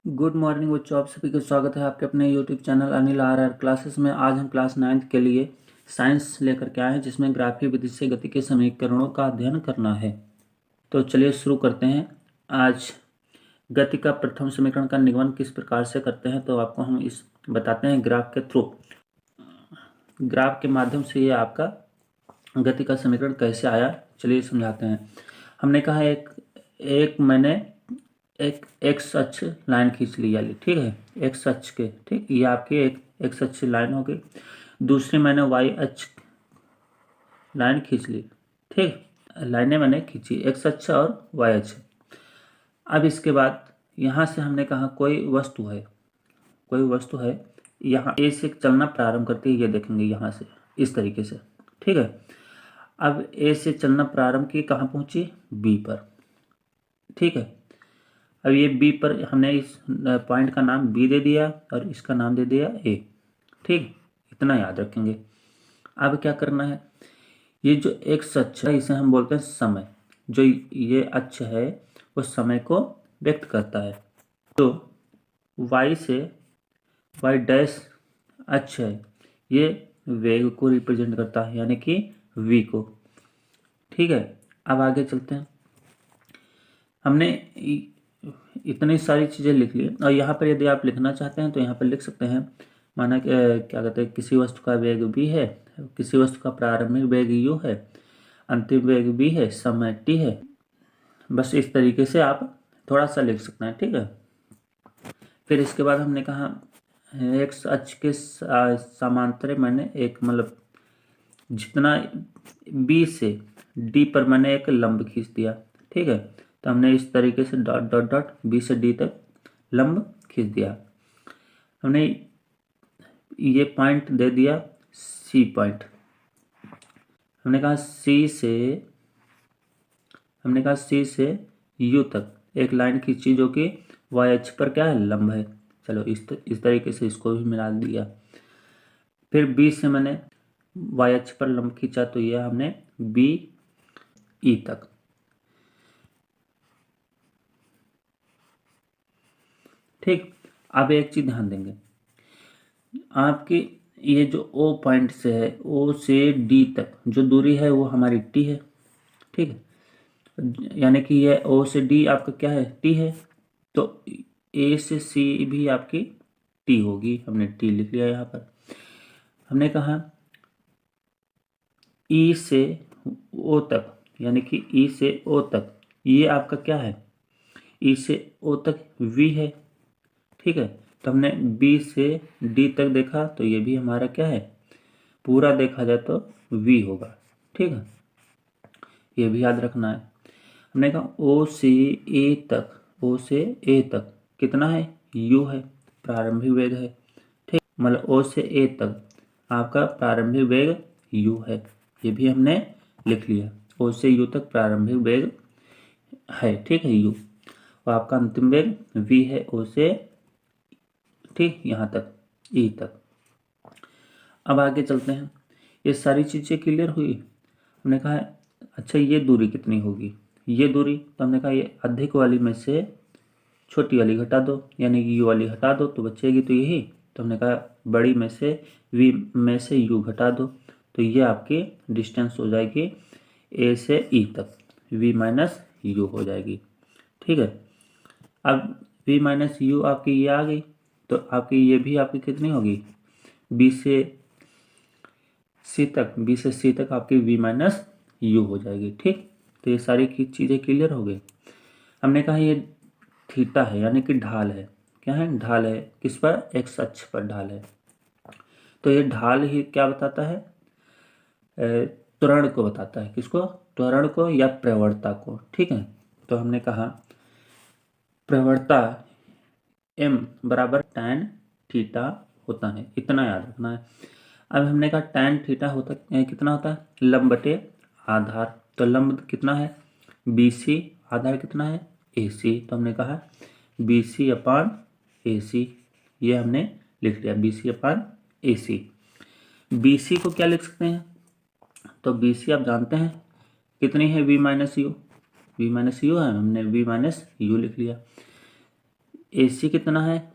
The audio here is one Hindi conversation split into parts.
गुड मॉर्निंग बच्चों, आप सभी का स्वागत है आपके अपने YouTube channel Anil R classes में। आज हम क्लास 9th के लिए साइंस लेकर के आए हैं, जिसमें ग्राफीय विधि से गति के समीकरणों का अध्ययन करना है। तो चलिए शुरू करते हैं। आज गति का प्रथम समीकरण का निगमन किस प्रकार से करते हैं, तो आपको हम इस बताते हैं ग्राफ के थ्रू। ग्राफ के माध्यम से ये आपका गति का समीकरण कैसे आया, चलिए समझाते हैं। हमने कहा मैंने एक एक्स अक्ष लाइन खींच ली वाली, ठीक है, एक्स अक्ष के, ठीक, ये आपकी एक एक्स अक्ष लाइन हो गई। दूसरी मैंने वाई अक्ष लाइन खींच ली, ठीक, लाइनें मैंने खींची एक्स अक्ष और वाई अक्ष। अब इसके बाद यहाँ से हमने कहा कोई वस्तु है यहाँ ए से चलना प्रारंभ करती है, ये देखेंगे यहाँ से इस तरीके से, ठीक है। अब ए से चलना प्रारंभ की, कहाँ पहुँची, बी पर, ठीक है। अब ये बी पर हमने इस पॉइंट का नाम बी दे दिया और इसका नाम दे दिया ए, ठीक, इतना याद रखेंगे। अब क्या करना है, ये जो एक्स अक्ष है इसे हम बोलते हैं समय। जो ये अक्ष है वो समय को व्यक्त करता है। तो वाई डैश अक्ष है, ये वेग को रिप्रेजेंट करता है, यानी कि वी को, ठीक है। अब आगे चलते हैं। हमने इतनी सारी चीज़ें लिख ली और यहाँ पर यदि आप लिखना चाहते हैं तो यहाँ पर लिख सकते हैं। माना कि क्या कहते हैं, किसी वस्तु का वेग v है, किसी वस्तु का प्रारंभिक वेग u है, अंतिम वेग v है, समय t है। बस इस तरीके से आप थोड़ा सा लिख सकते हैं, ठीक है। फिर इसके बाद हमने कहा एक्स अक्ष के समांतर मैंने एक, मतलब जितना b से d पर मैंने एक लंब खींच दिया, ठीक है। तो हमने इस तरीके से डॉट डॉट डॉट बी से डी तक लंब खींच दिया। हमने ये पॉइंट दे दिया सी पॉइंट। हमने कहा सी से यू तक एक लाइन खींची जो कि वाई अक्ष पर क्या है, लंब है। चलो इस तरीके से इसको भी मिला दिया। फिर बी से मैंने वाई अक्ष पर लंब खींचा, तो ये हमने बी ई तक, ठीक। अब एक चीज ध्यान देंगे, आपकी ये जो ओ पॉइंट से है, ओ से डी तक जो दूरी है वो हमारी टी है, ठीक है। यानी कि ये ओ से डी आपका क्या है, टी है। तो ए से सी भी आपकी टी होगी, हमने टी लिख लिया यहाँ पर। हमने कहा ई से ओ तक, यानी कि ई से ओ तक ये आपका क्या है, ई से ओ तक वी है, ठीक है। तो हमने बी से डी तक देखा तो ये भी हमारा क्या है, पूरा देखा जाए तो वी होगा, ठीक है। ये भी याद रखना है। हमने कहा ओ से ए तक कितना है, यू है, प्रारंभिक वेग है, ठीक। मतलब ओ से ए तक आपका प्रारंभिक वेग यू है, ये भी हमने लिख लिया। ओ से यू तक प्रारंभिक वेग है, ठीक है, यू, और आपका अंतिम वेग वी है ओ से, ठीक, यहाँ तक ई तक। अब आगे चलते हैं। ये सारी चीज़ें क्लियर हुई। हमने कहा अच्छा ये दूरी कितनी होगी, ये दूरी, तो हमने कहा ये अधिक वाली में से छोटी वाली घटा दो, यानी कि यू वाली हटा दो तो बचेगी तो यही। तो हमने कहा बड़ी में से वी में से यू घटा दो, तो ये आपकी डिस्टेंस हो जाएगी ए से ई तक, वी माइनस यू हो जाएगी, ठीक है। अब वी माइनस यू आपकी ये आ गई, तो आपकी ये भी आपकी कितनी होगी, बी से सी तक आपकी वी माइनस यू हो जाएगी, ठीक। तो ये सारी की चीज़ें क्लियर हो गई। हमने कहा ये थीटा है, यानी कि ढाल है, क्या है, ढाल है, किस पर, एक्स अक्ष पर ढाल है। तो ये ढाल ही क्या बताता है, त्वरण को बताता है, किसको, त्वरण को या प्रवणता को, ठीक है। तो हमने कहा प्रवणता m बराबर tan थीटा होता है, इतना याद रखना है। अब हमने कहा tan थीटा होता कितना होता है, लंब बटे आधार। तो लंब कितना है, BC, आधार कितना है, AC। तो हमने कहा BC अपान AC, ये हमने लिख लिया, BC अपान AC। BC को क्या लिख सकते हैं, तो BC आप जानते हैं कितनी है, V माइनस यू है, हमने V माइनस यू लिख लिया। AC कितना है,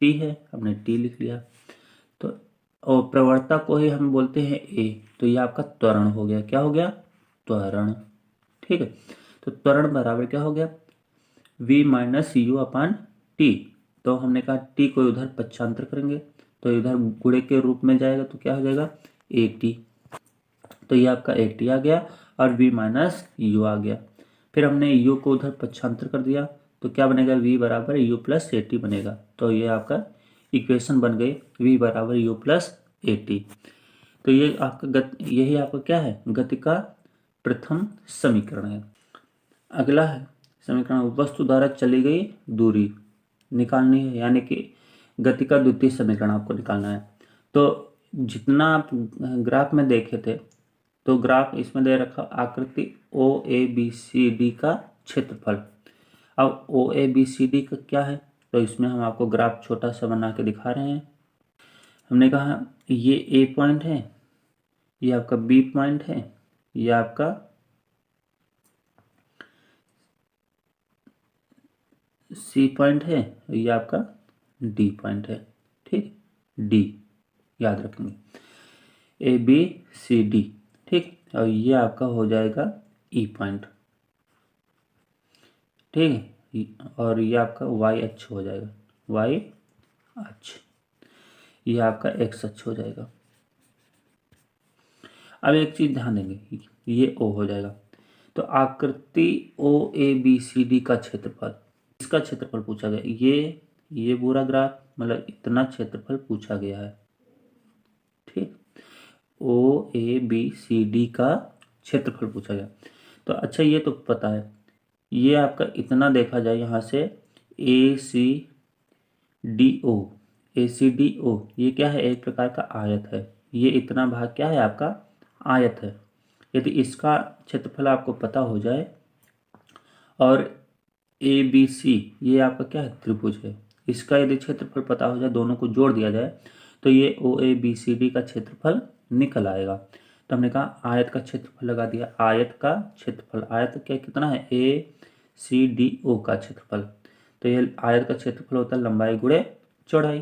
T है, हमने T लिख लिया। तो और प्रवणता को ही हम बोलते हैं A, तो ये आपका त्वरण हो गया। क्या हो गया, त्वरण। ठीक है, तो त्वरण बराबर क्या हो गया, V minus you upon T. तो हमने कहा T को उधर पक्षांतर करेंगे तो इधर गुणे के रूप में जाएगा, तो क्या हो जाएगा, AT। तो ये आपका AT आ गया और V माइनस यू आ गया। फिर हमने U को उधर पक्षांतर कर दिया तो क्या बनेगा, V बराबर यू प्लस AT बनेगा। तो ये आपका इक्वेशन बन गई, V बराबर यू प्लस AT। तो ये आपका यही आपका क्या है, गति का प्रथम समीकरण है। अगला है समीकरण, वस्तु द्वारा चली गई दूरी निकालनी है, यानी कि गति का द्वितीय समीकरण आपको निकालना है। तो जितना आप ग्राफ में देखे थे, तो ग्राफ इसमें दे रखा आकृति OABCD का क्षेत्रफल। अब OABCD का क्या है, तो इसमें हम आपको ग्राफ छोटा सा बना के दिखा रहे हैं। हमने कहा ये A पॉइंट है, ये आपका B पॉइंट है, ये आपका C पॉइंट है, ये आपका D पॉइंट है। ठीक, D याद रखेंगे, ABCD। ठीक, और ये आपका हो जाएगा E पॉइंट। ठीक है, और ये आपका Y अक्ष हो जाएगा, Y अक्ष, ये आपका X अक्ष हो जाएगा। अब एक चीज ध्यान देंगे, ये O हो जाएगा। तो आकृति OABCD का क्षेत्रफल, इसका क्षेत्रफल पूछा गया। ये पूरा ग्राफ मतलब इतना क्षेत्रफल पूछा गया है। ठीक, OABCD का क्षेत्रफल पूछा गया। तो अच्छा, ये तो पता है, ये आपका इतना देखा जाए यहाँ से ACDO, ये क्या है, एक प्रकार का आयत है। ये इतना भाग क्या है, आपका आयत है। यदि इसका क्षेत्रफल आपको पता हो जाए और ABC ये आपका क्या है, त्रिभुज है, इसका यदि क्षेत्रफल पता हो जाए, दोनों को जोड़ दिया जाए, तो ये OABCD का क्षेत्रफल निकल आएगा। तो हमने कहा आयत का क्षेत्रफल लगा दिया, आयत का क्षेत्रफल, आयत क्या कितना है, ACDO का क्षेत्रफल। तो ये आयत का क्षेत्रफल होता है लंबाई गुणे चौड़ाई।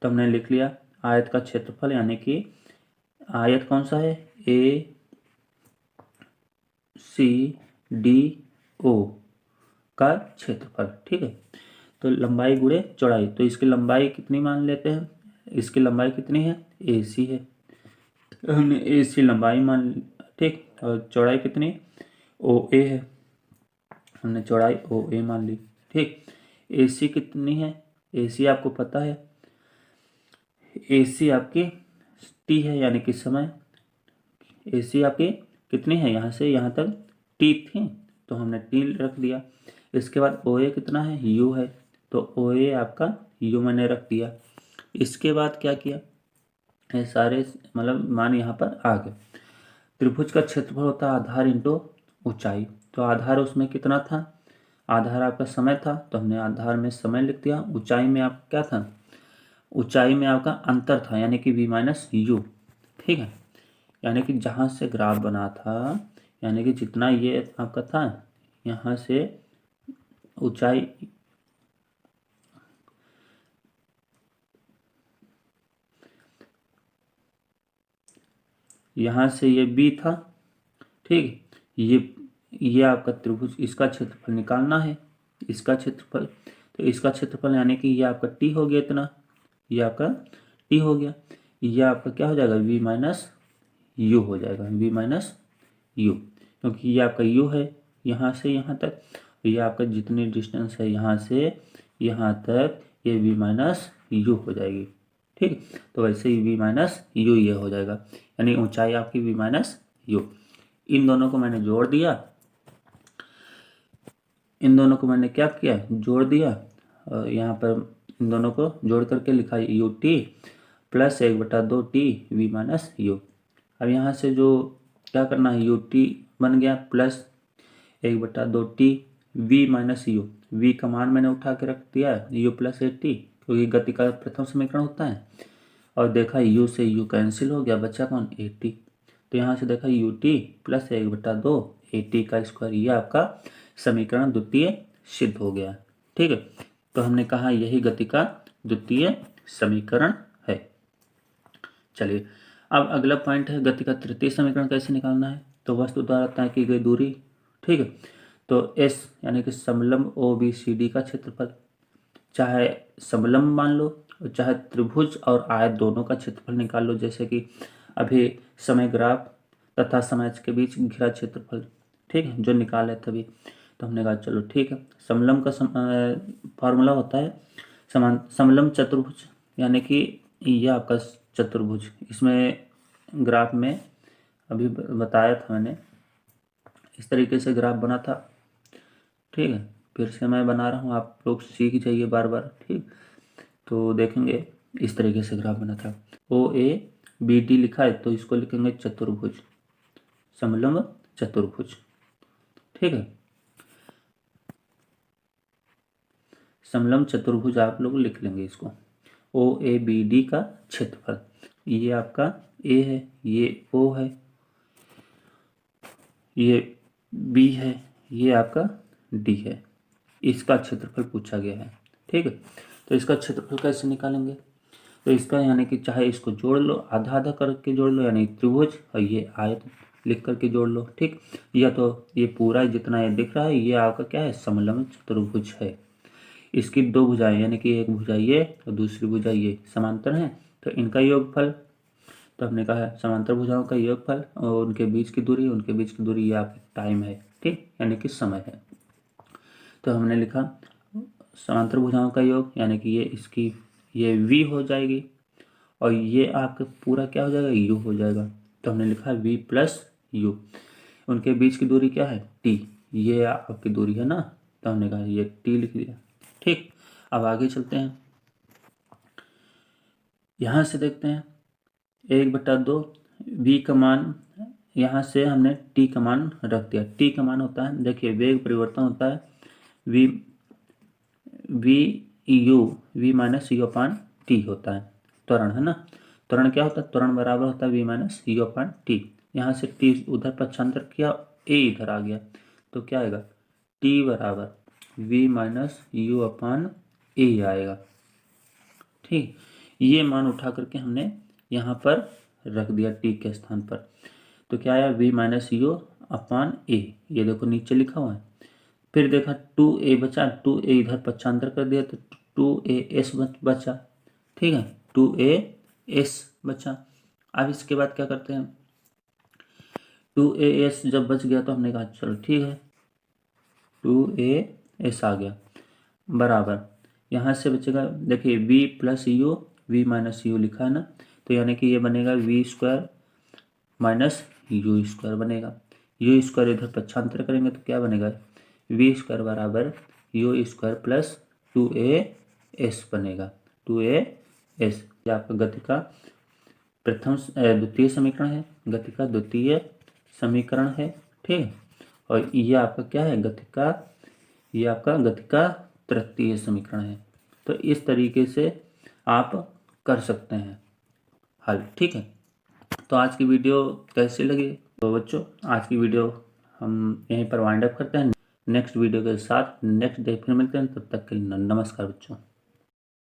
तो हमने लिख लिया आयत का क्षेत्रफल, यानी कि आयत कौन सा है, ACDO का क्षेत्रफल। ठीक है, तो लंबाई गुणे चौड़ाई, तो इसकी लंबाई कितनी मान लेते हैं, इसकी लंबाई कितनी है, AC है, तो हमने AC लंबाई मान ली। ठीक, और चौड़ाई कितनी, OA है, हमने चौड़ाई OA मान ली। ठीक, AC कितनी है, AC आपको पता है, AC आपकी T है, यानी कि समय। AC आपकी कितनी है, यहाँ से यहाँ तक T थी, तो हमने T रख दिया। इसके बाद OA कितना है, U है, तो OA आपका U मैंने रख दिया। इसके बाद क्या किया, ये सारे मतलब मान यहाँ पर आ गए। त्रिभुज का क्षेत्रफल होता है आधार इंटू ऊंचाई। तो आधार उसमें कितना था, आधार आपका समय था, तो हमने आधार में समय लिख दिया। ऊंचाई में आपका क्या था, ऊंचाई में आपका अंतर था, यानी कि V माइनस यू। ठीक है, यानी कि जहाँ से ग्राफ बना था, यानी कि जितना ये आपका था, यहाँ से ऊंचाई, यहाँ से ये B था। ठीक, ये आपका त्रिभुज, इसका क्षेत्रफल निकालना है, इसका क्षेत्रफल। तो इसका क्षेत्रफल यानी कि ये आपका T हो गया इतना, ये आपका T हो गया। ये आपका क्या हो जाएगा, V माइनस यू हो जाएगा, V माइनस यू, क्योंकि ये आपका U है यहाँ से यहाँ तक, ये आपका जितनी डिस्टेंस है यहाँ से यहाँ तक, ये V माइनस यू हो जाएगी। ठीक, तो वैसे ही V माइनस यू ये हो जाएगा, यानी ऊंचाई आपकी V माइनस यू। इन दोनों को मैंने जोड़ दिया, इन दोनों को मैंने क्या किया, जोड़ दिया। यहाँ पर इन दोनों को जोड़ करके लिखा UT plus 1/2T V minus you. अब यहाँ से जो क्या करना है, UT बन गया plus 1/2T V minus you. V का मान मैंने उठा के रख दिया U प्लस 8T, क्योंकि गति का प्रथम समीकरण होता है। और देखा U से U कैंसिल हो गया, बचा कौन, 8T। तो यहाँ से देखा UT प्लस 1/2 AT का स्क्वायर, ये आपका समीकरण द्वितीय सिद्ध हो गया। ठीक है, तो हमने कहा यही गति का द्वितीय समीकरण है। चलिए अब अगला पॉइंट है गति का तृतीय समीकरण कैसे निकालना है। तो वस्तु द्वारा तय की गई दूरी, ठीक है, तो एस यानी कि समलंब ओ बी सी डी का क्षेत्रफल, चाहे समलंब मान लो चाहे त्रिभुज और आयत दोनों का क्षेत्रफल निकाल लो। जैसे कि अभी समय ग्राफ तथा समय अक्ष के बीच घिरा क्षेत्रफल, ठीक है, जो निकाले तभी। तो हमने कहा चलो ठीक है, समलंब का फॉर्मूला होता है समलंब चतुर्भुज, यानी कि यह आपका चतुर्भुज, इसमें ग्राफ में अभी बताया था मैंने, इस तरीके से ग्राफ बना था, ठीक है। फिर से मैं बना रहा हूँ, आप लोग सीख जाइए बार बार, ठीक। तो देखेंगे इस तरीके से ग्राफ बना था, ओ ए बी डी लिखा है तो इसको लिखेंगे चतुर्भुज, समलंब चतुर्भुज, ठीक है। समलंब चतुर्भुज आप लोग लिख लेंगे इसको। ओ ए बी डी का क्षेत्रफल, ये आपका ए है, ये ओ है, ये बी है, ये आपका डी है। इसका क्षेत्रफल पूछा गया है, ठीक है। तो इसका क्षेत्रफल कैसे निकालेंगे। तो इसका यानी कि चाहे इसको जोड़ लो, आधा आधा करके जोड़ लो, यानी त्रिभुज, और ये आयत लिख करके जोड़ लो, ठीक। या तो ये पूरा जितना ये दिख रहा है ये आपका क्या है, समलंब चतुर्भुज है। इसकी दो भुजाएं यानी कि एक भुजा ये और दूसरी भुजा ये समांतर है, तो इनका योगफल, तो हमने कहा है समांतर भुजाओं का योगफल और उनके बीच की दूरी, उनके बीच की दूरी ये आपकी टाइम है, ठीक, यानी कि समय है। तो हमने लिखा समांतर भुजाओं का योग, यानी कि ये इसकी ये v हो जाएगी और ये आपका पूरा क्या हो जाएगा, u हो जाएगा। तो हमने लिखा v प्लस u। उनके बीच की दूरी क्या है, t, ये आपकी दूरी है ना, तो हमने कहा ये t लिख दिया, ठीक। अब आगे चलते हैं, यहाँ से देखते हैं 1/2 v का मान, यहाँ से हमने t का मान रख दिया। t का मान होता है, देखिए वेग परिवर्तन होता है v minus you upon T होता है, त्वरण है ना। त्वरण क्या होता है, त्वरण बराबर होता है v minus you upon T. यहाँ से t उधर पक्षांतर किया, a इधर आ गया, तो क्या आएगा, t बराबर v माइनस यू अपान ए आएगा, ठीक। ये मान उठा करके हमने यहाँ पर रख दिया t के स्थान पर, तो क्या आया, v माइनस यू अपान ए, ये देखो नीचे लिखा हुआ है। फिर देखा 2a बचा, 2a इधर पक्षांतर कर दिया तो 2as बचा, ठीक है, 2as बचा। अब इसके बाद क्या करते हैं, 2as जब बच गया तो हमने कहा चलो ठीक है, 2as आ गया बराबर, यहाँ से बचेगा, देखिए v plus you, v minus you लिखा है ना, तो यानी कि ये बनेगा v square minus you square बनेगा। यू स्क्वायर इधर पक्षांतर करेंगे तो क्या बनेगा, v स्क्वायर बराबर यू स्क्वायर प्लस 2as बनेगा, 2as। ये आपका गति का द्वितीय समीकरण है, गति का द्वितीय समीकरण है, ठीक। और ये आपका क्या है, ये आपका गति का तृतीय समीकरण है। तो इस तरीके से आप कर सकते हैं हल, ठीक है। तो आज की वीडियो कैसी लगी, तो बच्चों आज की वीडियो हम यहीं पर वाइंड अप करते हैं। नेक्स्ट वीडियो के साथ नेक्स्ट डे फिर मिलते हैं, तब तक के लिए नमस्कार बच्चों।